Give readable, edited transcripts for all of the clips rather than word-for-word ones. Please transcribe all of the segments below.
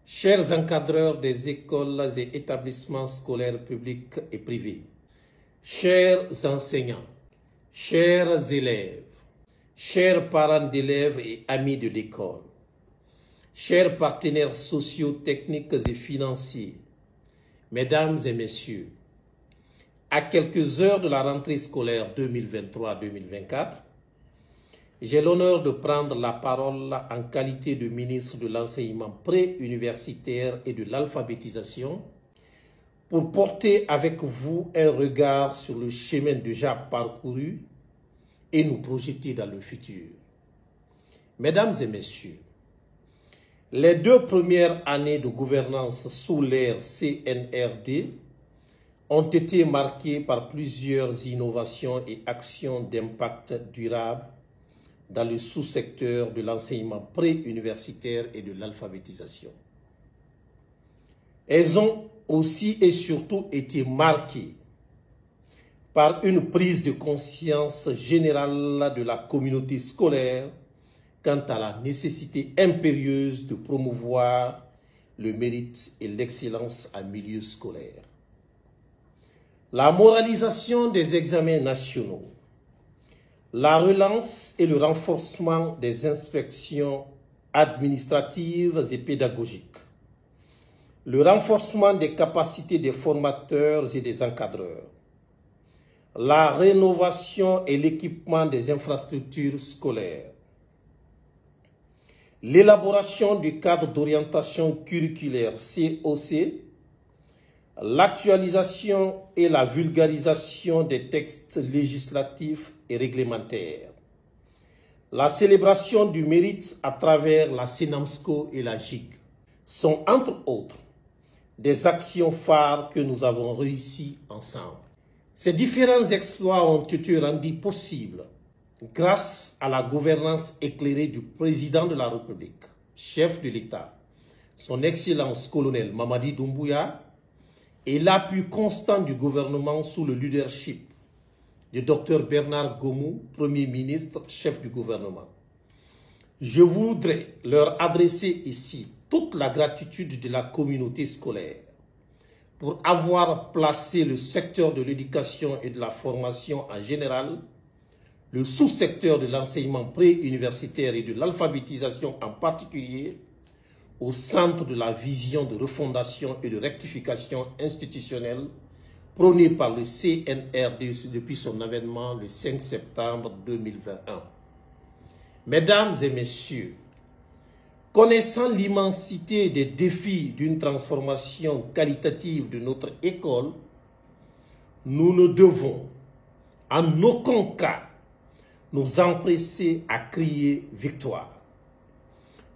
Chers encadreurs des écoles et établissements scolaires publics et privés, chers enseignants, chers élèves, chers parents d'élèves et amis de l'école, chers partenaires sociaux, techniques et financiers, mesdames et messieurs, à quelques heures de la rentrée scolaire 2023-2024, j'ai l'honneur de prendre la parole en qualité de ministre de l'enseignement pré-universitaire et de l'alphabétisation pour porter avec vous un regard sur le chemin déjà parcouru et nous projeter dans le futur. Mesdames et messieurs, les 2 premières années de gouvernance sous l'ère CNRD ont été marquées par plusieurs innovations et actions d'impact durable dans le sous-secteur de l'enseignement pré-universitaire et de l'alphabétisation. Elles ont aussi et surtout été marquées par une prise de conscience générale de la communauté scolaire quant à la nécessité impérieuse de promouvoir le mérite et l'excellence en milieu scolaire. La moralisation des examens nationaux, la relance et le renforcement des inspections administratives et pédagogiques, le renforcement des capacités des formateurs et des encadreurs, la rénovation et l'équipement des infrastructures scolaires, l'élaboration du cadre d'orientation curriculaire COC, l'actualisation et la vulgarisation des textes législatifs et réglementaires, la célébration du mérite à travers la CENAMSCO et la GIG sont entre autres des actions phares que nous avons réussi ensemble. Ces différents exploits ont été rendus possibles grâce à la gouvernance éclairée du président de la République, chef de l'État, son Excellence colonel Mamadi Doumbouya, et l'appui constant du gouvernement sous le leadership du Dr Bernard Gomou, Premier ministre, chef du gouvernement. Je voudrais leur adresser ici toute la gratitude de la communauté scolaire pour avoir placé le secteur de l'éducation et de la formation en général, le sous-secteur de l'enseignement pré-universitaire et de l'alphabétisation en particulier, au centre de la vision de refondation et de rectification institutionnelle prônée par le CNRD depuis son avènement le 5 septembre 2021. Mesdames et messieurs, connaissant l'immensité des défis d'une transformation qualitative de notre école, nous ne devons en aucun cas nous empresser à crier victoire.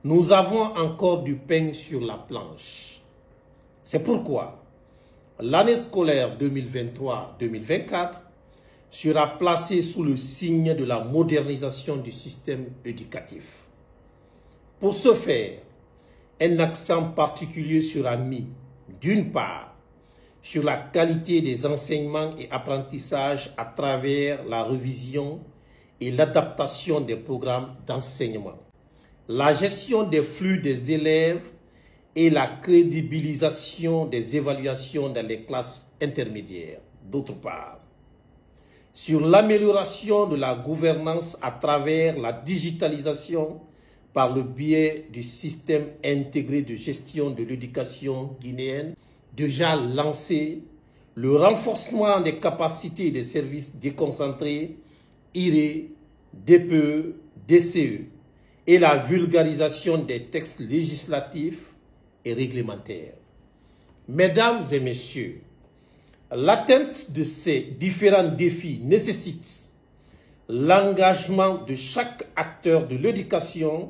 Nous avons encore du pain sur la planche. C'est pourquoi l'année scolaire 2023-2024 sera placée sous le signe de la modernisation du système éducatif. Pour ce faire, un accent particulier sera mis, d'une part, sur la qualité des enseignements et apprentissages à travers la révision et l'adaptation des programmes d'enseignement, la gestion des flux des élèves et la crédibilisation des évaluations dans les classes intermédiaires. D'autre part, sur l'amélioration de la gouvernance à travers la digitalisation par le biais du système intégré de gestion de l'éducation guinéenne déjà lancé, le renforcement des capacités des services déconcentrés, IRE, DPE, DCE, et la vulgarisation des textes législatifs et réglementaires. Mesdames et messieurs, l'atteinte de ces différents défis nécessite l'engagement de chaque acteur de l'éducation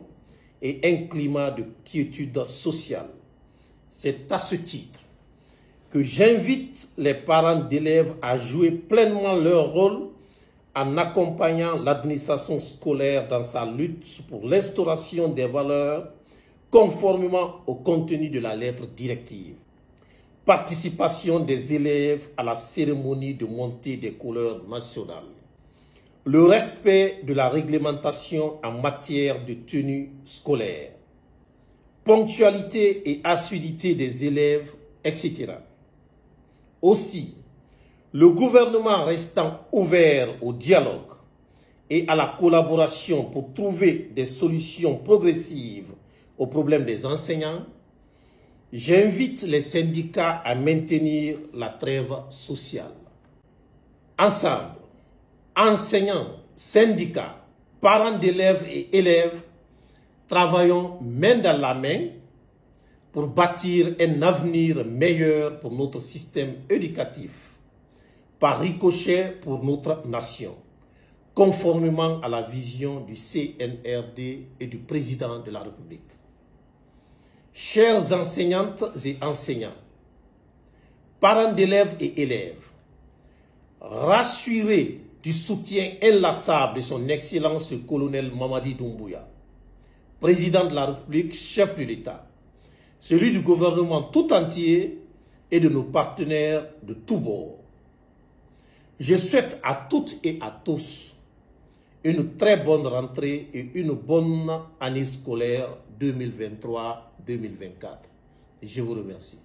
et un climat de quiétude sociale. C'est à ce titre que j'invite les parents d'élèves à jouer pleinement leur rôle en accompagnant l'administration scolaire dans sa lutte pour l'instauration des valeurs conformément au contenu de la lettre directive. Participation des élèves à la cérémonie de montée des couleurs nationales. Le respect de la réglementation en matière de tenue scolaire. ponctualité et assiduité des élèves, etc. Aussi, le gouvernement restant ouvert au dialogue et à la collaboration pour trouver des solutions progressives aux problèmes des enseignants, j'invite les syndicats à maintenir la trêve sociale. Ensemble, enseignants, syndicats, parents d'élèves et élèves, travaillons main dans la main pour bâtir un avenir meilleur pour notre système éducatif, par ricochet pour notre nation, conformément à la vision du CNRD et du président de la République. Chères enseignantes et enseignants, parents d'élèves et élèves, rassurés du soutien inlassable de son Excellence le colonel Mamadi Doumbouya, président de la République, chef de l'État, celui du gouvernement tout entier et de nos partenaires de tous bords. Je souhaite à toutes et à tous une très bonne rentrée et une bonne année scolaire 2023-2024. Je vous remercie.